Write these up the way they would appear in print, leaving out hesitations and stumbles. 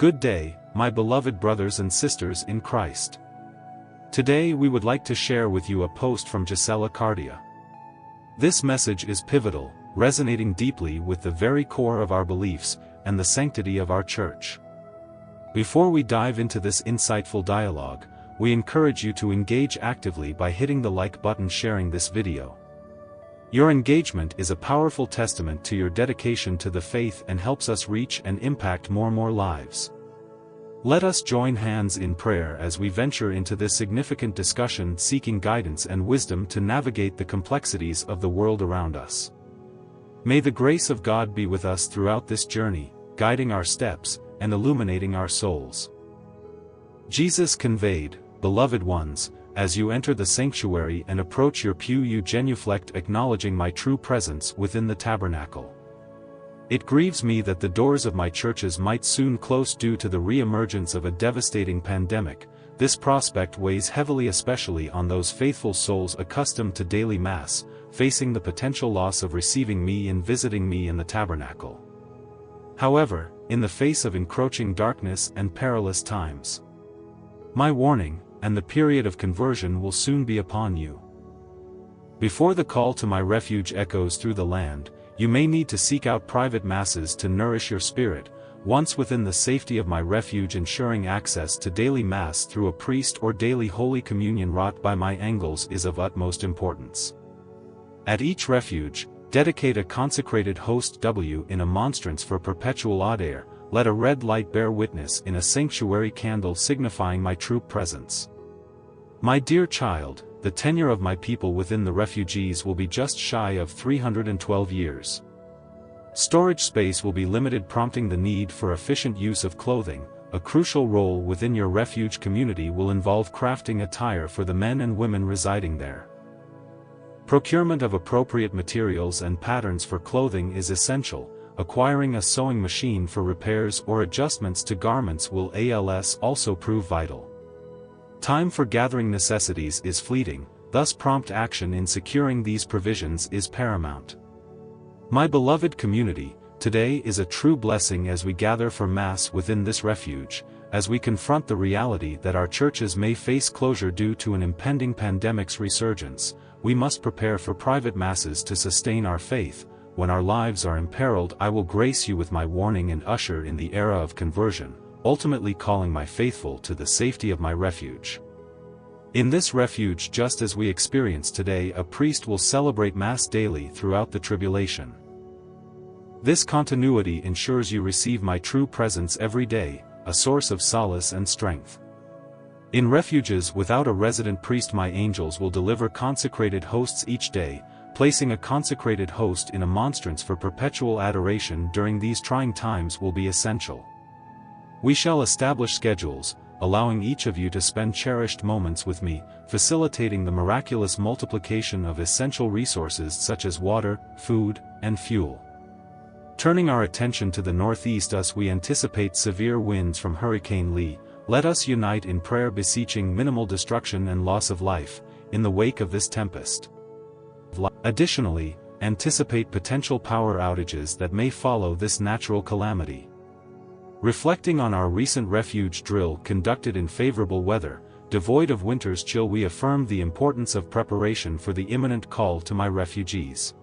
Good day, my beloved brothers and sisters in Christ. Today we would like to share with you a post from Gisella Cardia. This message is pivotal, resonating deeply with the very core of our beliefs and the sanctity of our church. Before we dive into this insightful dialogue, we encourage you to engage actively by hitting the like button, sharing this video. Your engagement is a powerful testament to your dedication to the faith and helps us reach and impact more lives. Let us join hands in prayer as we venture into this significant discussion, seeking guidance and wisdom to navigate the complexities of the world around us. May the grace of God be with us throughout this journey, guiding our steps and illuminating our souls. Jesus conveyed, "Beloved ones, as you enter the sanctuary and approach your pew, you genuflect, acknowledging my true presence within the tabernacle. It grieves me that the doors of my churches might soon close due to the re-emergence of a devastating pandemic. This prospect weighs heavily, especially on those faithful souls accustomed to daily Mass, facing the potential loss of receiving me and visiting me in the tabernacle. However, in the face of encroaching darkness and perilous times, my warning and the period of conversion will soon be upon you. Before the call to my refuge echoes through the land, you may need to seek out private masses to nourish your spirit. Once within the safety of my refuge, ensuring access to daily Mass through a priest or daily Holy Communion wrought by my angles is of utmost importance. At each refuge, dedicate a consecrated host W in a monstrance for perpetual odd air. Let a red light bear witness in a sanctuary candle signifying my true presence. My dear child, the tenure of my people within the refugees will be just shy of 312 years. Storage space will be limited, prompting the need for efficient use of clothing. A crucial role within your refuge community will involve crafting attire for the men and women residing there. Procurement of appropriate materials and patterns for clothing is essential. Acquiring a sewing machine for repairs or adjustments to garments will also prove vital. Time for gathering necessities is fleeting, thus prompt action in securing these provisions is paramount. My beloved community, today is a true blessing as we gather for Mass within this refuge. As we confront the reality that our churches may face closure due to an impending pandemic's resurgence, we must prepare for private Masses to sustain our faith. When our lives are imperiled, I will grace you with my warning and usher in the era of conversion, ultimately calling my faithful to the safety of my refuge. In this refuge, just as we experience today, a priest will celebrate Mass daily throughout the tribulation. This continuity ensures you receive my true presence every day, a source of solace and strength. In refuges without a resident priest, my angels will deliver consecrated hosts each day. Placing a consecrated host in a monstrance for perpetual adoration during these trying times will be essential. We shall establish schedules, allowing each of you to spend cherished moments with me, facilitating the miraculous multiplication of essential resources such as water, food, and fuel. Turning our attention to the northeast, as we anticipate severe winds from Hurricane Lee, let us unite in prayer, beseeching minimal destruction and loss of life in the wake of this tempest. Additionally, anticipate potential power outages that may follow this natural calamity. Reflecting on our recent refuge drill conducted in favorable weather, devoid of winter's chill, we affirm the importance of preparation for the imminent call to my refugees.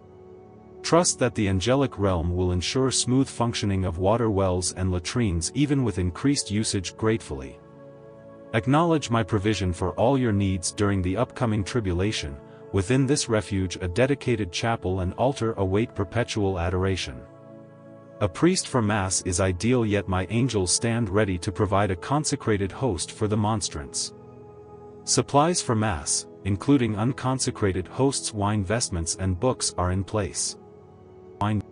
Trust that the angelic realm will ensure smooth functioning of water wells and latrines even with increased usage. Gratefully acknowledge my provision for all your needs during the upcoming tribulation. Within this refuge, a dedicated chapel and altar await perpetual adoration. A priest for Mass is ideal, yet my angels stand ready to provide a consecrated host for the monstrance. Supplies for Mass, including unconsecrated hosts, wine, vestments, and books, are in place.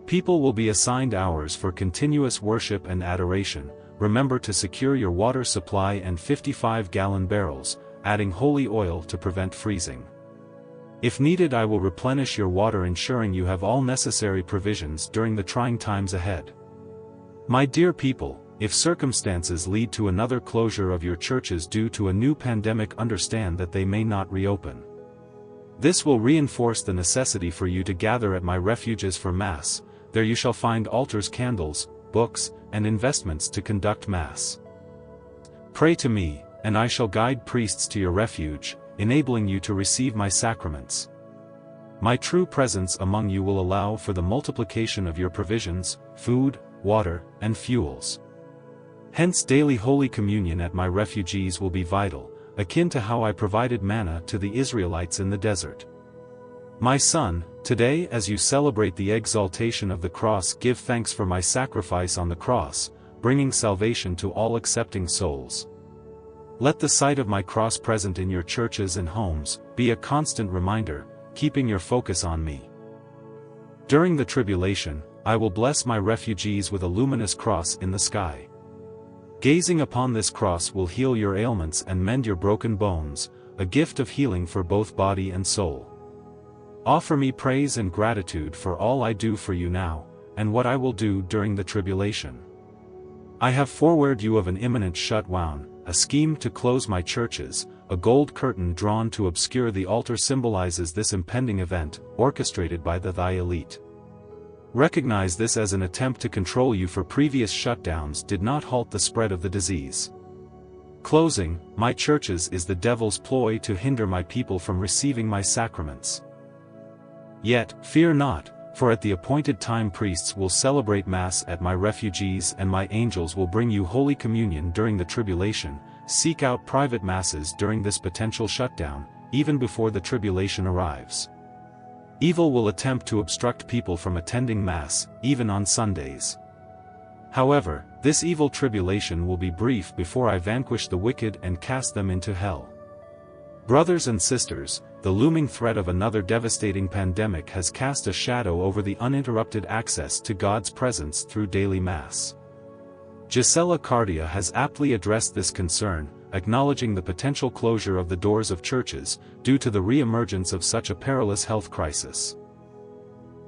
People will be assigned hours for continuous worship and adoration. Remember to secure your water supply and 55-gallon barrels, adding holy oil to prevent freezing. If needed, I will replenish your water, ensuring you have all necessary provisions during the trying times ahead. My dear people, if circumstances lead to another closure of your churches due to a new pandemic, understand that they may not reopen. This will reinforce the necessity for you to gather at my refuges for Mass. There you shall find altars, candles, books, and investments to conduct Mass. Pray to me, and I shall guide priests to your refuge, enabling you to receive my sacraments. My true presence among you will allow for the multiplication of your provisions, food, water, and fuels. Hence daily Holy Communion at my refugees will be vital, akin to how I provided manna to the Israelites in the desert. My son, today as you celebrate the exaltation of the cross, give thanks for my sacrifice on the cross, bringing salvation to all accepting souls. Let the sight of my cross present in your churches and homes be a constant reminder, keeping your focus on me. During the tribulation, I will bless my refugees with a luminous cross in the sky. Gazing upon this cross will heal your ailments and mend your broken bones, a gift of healing for both body and soul. Offer me praise and gratitude for all I do for you now, and what I will do during the tribulation. I have forewarned you of an imminent shutdown, a scheme to close my churches. A gold curtain drawn to obscure the altar symbolizes this impending event, orchestrated by thy elite. Recognize this as an attempt to control you, for previous shutdowns did not halt the spread of the disease. Closing my churches is the devil's ploy to hinder my people from receiving my sacraments. Yet, fear not, for at the appointed time priests will celebrate Mass at my refugees and my angels will bring you Holy Communion during the tribulation. Seek out private Masses during this potential shutdown, even before the tribulation arrives. Evil will attempt to obstruct people from attending Mass, even on Sundays. However, this evil tribulation will be brief before I vanquish the wicked and cast them into hell. Brothers and sisters, the looming threat of another devastating pandemic has cast a shadow over the uninterrupted access to God's presence through daily Mass. Gisella Cardia has aptly addressed this concern, acknowledging the potential closure of the doors of churches, due to the re-emergence of such a perilous health crisis.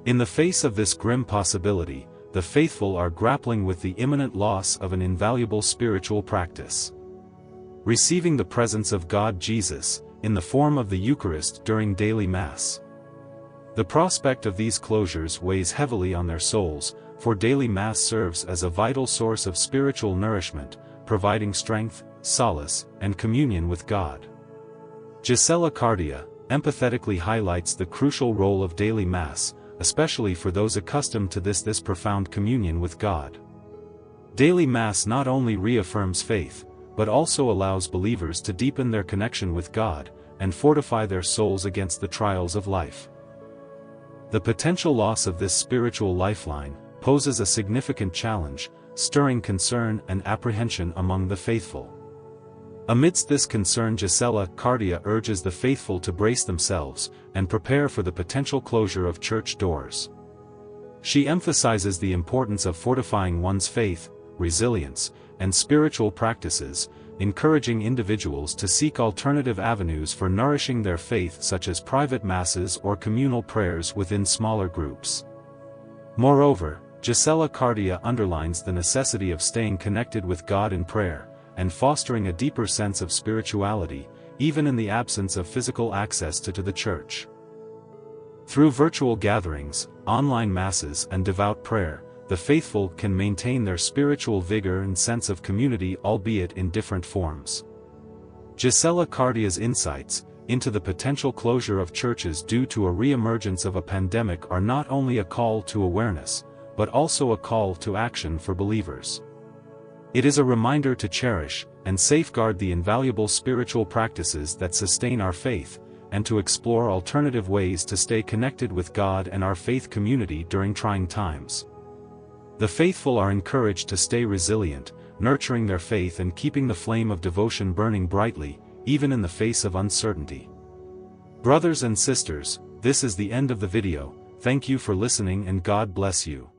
In the face of this grim possibility, the faithful are grappling with the imminent loss of an invaluable spiritual practice. Receiving the presence of God Jesus, in the form of the Eucharist during daily Mass. The prospect of these closures weighs heavily on their souls, for daily Mass serves as a vital source of spiritual nourishment, providing strength, solace, and communion with God. Gisella Cardia empathetically highlights the crucial role of daily Mass, especially for those accustomed to this profound communion with God. Daily Mass not only reaffirms faith, but also allows believers to deepen their connection with God, and fortify their souls against the trials of life. The potential loss of this spiritual lifeline poses a significant challenge, stirring concern and apprehension among the faithful. Amidst this concern, Gisella Cardia urges the faithful to brace themselves, and prepare for the potential closure of church doors. She emphasizes the importance of fortifying one's faith, resilience, and spiritual practices, encouraging individuals to seek alternative avenues for nourishing their faith, such as private Masses or communal prayers within smaller groups. Moreover, Gisella Cardia underlines the necessity of staying connected with God in prayer, and fostering a deeper sense of spirituality, even in the absence of physical access to the church. Through virtual gatherings, online Masses, and devout prayer, the faithful can maintain their spiritual vigor and sense of community, albeit in different forms. Gisella Cardia's insights into the potential closure of churches due to a re-emergence of a pandemic are not only a call to awareness, but also a call to action for believers. It is a reminder to cherish and safeguard the invaluable spiritual practices that sustain our faith, and to explore alternative ways to stay connected with God and our faith community during trying times. The faithful are encouraged to stay resilient, nurturing their faith and keeping the flame of devotion burning brightly, even in the face of uncertainty. Brothers and sisters, this is the end of the video. Thank you for listening and God bless you.